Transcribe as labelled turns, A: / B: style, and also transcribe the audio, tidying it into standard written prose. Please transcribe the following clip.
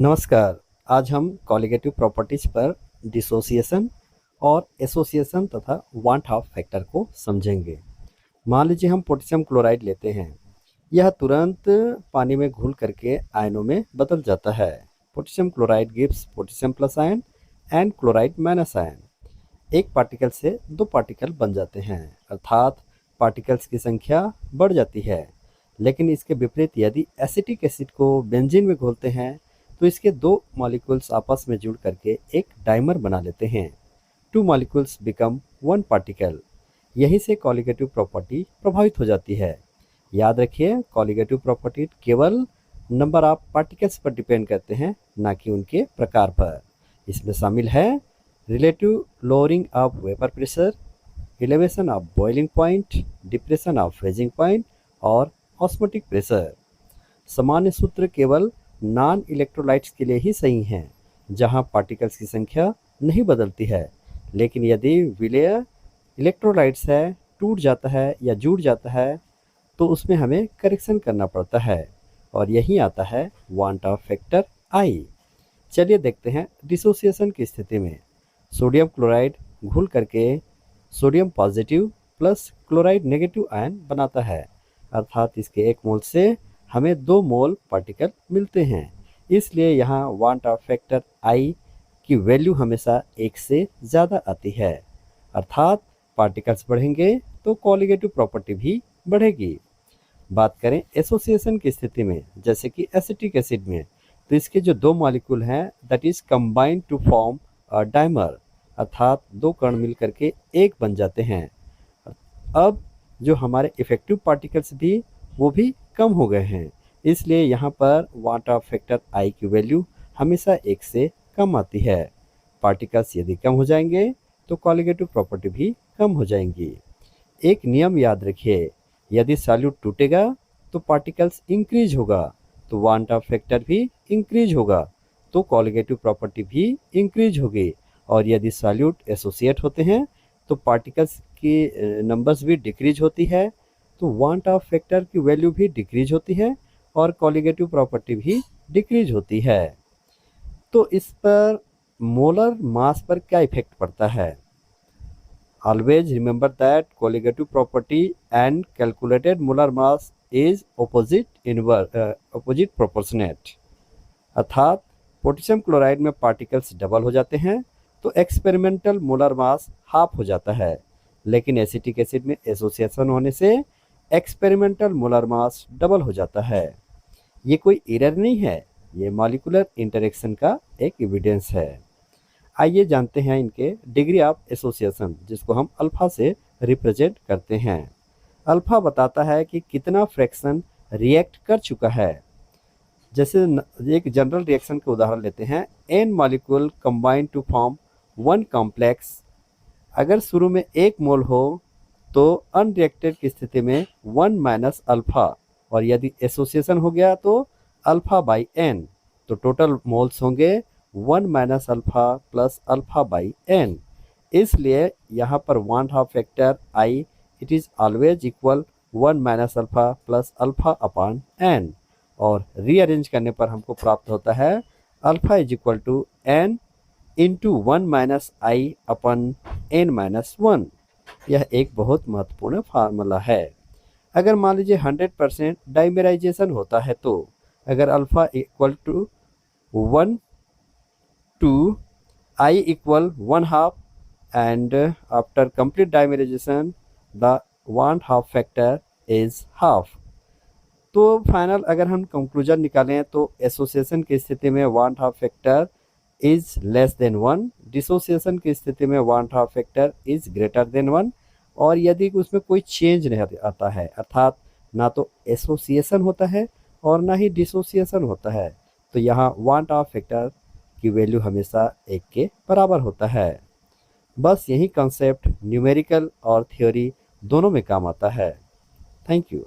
A: नमस्कार। आज हम कॉलिगेटिव प्रॉपर्टीज पर डिसोसिएशन और एसोसिएशन तथा वांट ऑफ फैक्टर को समझेंगे। मान लीजिए हम पोटेशियम क्लोराइड लेते हैं। यह तुरंत पानी में घुल करके आयनों में बदल जाता है। Potassium chloride gives potassium plus ion and chloride minus ion. एक पार्टिकल से दो पार्टिकल बन जाते हैं, अर्थात पार्टिकल्स की संख्या बढ़ जाती है। लेकिन इसके विपरीत यदि एसिटिक एसिड को बेंजीन में घोलते हैं तो इसके दो मॉलिक्यूल्स आपस में जुड़ करके एक डाइमर बना लेते हैं। Two molecules become one particle. यहीं से कॉलिगेटिव प्रॉपर्टी प्रभावित हो जाती है। याद रखिए, कॉलिगेटिव प्रॉपर्टी केवल नंबर ऑफ पार्टिकल्स पर डिपेंड करते हैं, ना कि उनके प्रकार पर। इसमें शामिल है relative lowering of vapour pressure, elevation of boiling point, depression of freezing point और ऑस्मोटिक प्रेशर। सामान्य सूत्र केवल नॉन इलेक्ट्रोलाइट्स के लिए ही सही हैं, जहां पार्टिकल्स की संख्या नहीं बदलती है। लेकिन यदि विलेय इलेक्ट्रोलाइट्स है, टूट जाता है या जुड़ जाता है, तो उसमें हमें करेक्शन करना पड़ता है और यही आता है वांट ऑफ फैक्टर आई। चलिए देखते हैं डिसोसिएशन की स्थिति में सोडियम क्लोराइड घुल करके sodium positive plus chloride negative ion बनाता है, अर्थात इसके एक मोल से हमें 2 मोल पार्टिकल मिलते हैं। इसलिए यहाँ वांट ऑफ फैक्टर आई की वैल्यू हमेशा 1 से ज़्यादा आती है, अर्थात पार्टिकल्स बढ़ेंगे तो कॉलिगेटिव प्रॉपर्टी भी बढ़ेगी। बात करें एसोसिएशन की स्थिति में, जैसे कि एसिटिक एसिड में, तो इसके जो 2 मॉलिक्यूल हैं that is combined to form a dimer, अर्थात 2 कण मिल करके एक बन जाते हैं। अब जो हमारे इफेक्टिव पार्टिकल्स भी वो भी कम हो गए हैं, इसलिए यहाँ पर वांट ऑफ फैक्टर आई की वैल्यू हमेशा 1 से कम आती है। पार्टिकल्स यदि कम हो जाएंगे तो कॉलिगेटिव प्रॉपर्टी भी कम हो जाएंगी। एक नियम याद रखिए, यदि सॉल्यूट टूटेगा तो पार्टिकल्स इंक्रीज होगा, तो वांट ऑफ फैक्टर भी इंक्रीज होगा, तो कॉलिगेटिव प्रॉपर्टी भी इंक्रीज होगी। और यदि सॉल्यूट एसोसिएट होते हैं तो पार्टिकल्स की नंबर्स भी डिक्रीज होती है, तो वांट ऑफ फैक्टर की वैल्यू भी डिक्रीज होती है और कॉलिगेटिव प्रॉपर्टी भी डिक्रीज होती है। तो इस पर मोलर मास पर क्या इफेक्ट पड़ता है? Always remember that colligative property and calculated molar mass is opposite proportionate, अर्थात पोटेशियम क्लोराइड में पार्टिकल्स डबल हो जाते हैं तो एक्सपेरिमेंटल मोलर मास हाफ हो जाता है। लेकिन एसिटिक एसिड में एसोसिएशन होने से एक्सपेरिमेंटल मोलर मास डबल हो जाता है। ये कोई एरर नहीं है, ये मॉलिक्यूलर इंटरेक्शन का एक एविडेंस है। आइए जानते हैं इनके डिग्री ऑफ एसोसिएशन, जिसको हम अल्फा से रिप्रेजेंट करते हैं। अल्फा बताता है कि कितना फ्रैक्शन रिएक्ट कर चुका है। जैसे एक जनरल रिएक्शन के उदाहरण लेते हैं, n molecule combine to form one complex. अगर शुरू में 1 मोल हो तो अनरिएक्टेड की स्थिति में 1 माइनस अल्फा, और यदि एसोसिएशन हो गया तो अल्फा बाई एन, तो टोटल मोल्स होंगे 1 minus alpha plus alpha by n. इसलिए यहाँ पर van't Hoff factor i it is always equal 1 minus alpha plus alpha upon n, और रीअरेंज करने पर हमको प्राप्त होता है alpha is equal to n into 1 minus i upon n minus 1। यह एक बहुत महत्वपूर्ण फार्मूला है। अगर मान लीजिए 100% डाइमेराइजेशन होता है, तो अगर alpha equal to 1 to i equal 1/2 and after complete dimerization the van't Hoff factor is half. तो फाइनल अगर हम कंक्लूजन निकालें तो एसोसिएशन की स्थिति में van't Hoff factor is less than 1, dissociation की स्थिति में van't Hoff factor is greater than 1, और यदि उसमें कोई चेंज नहीं आता है, अर्थात ना तो एसोसिएशन होता है और ना ही डिसोसिएशन होता है, तो यहाँ वांट ऑफ फैक्टर की वैल्यू हमेशा 1 के बराबर होता है। बस यही कॉन्सेप्ट न्यूमेरिकल और थ्योरी दोनों में काम आता है। Thank you.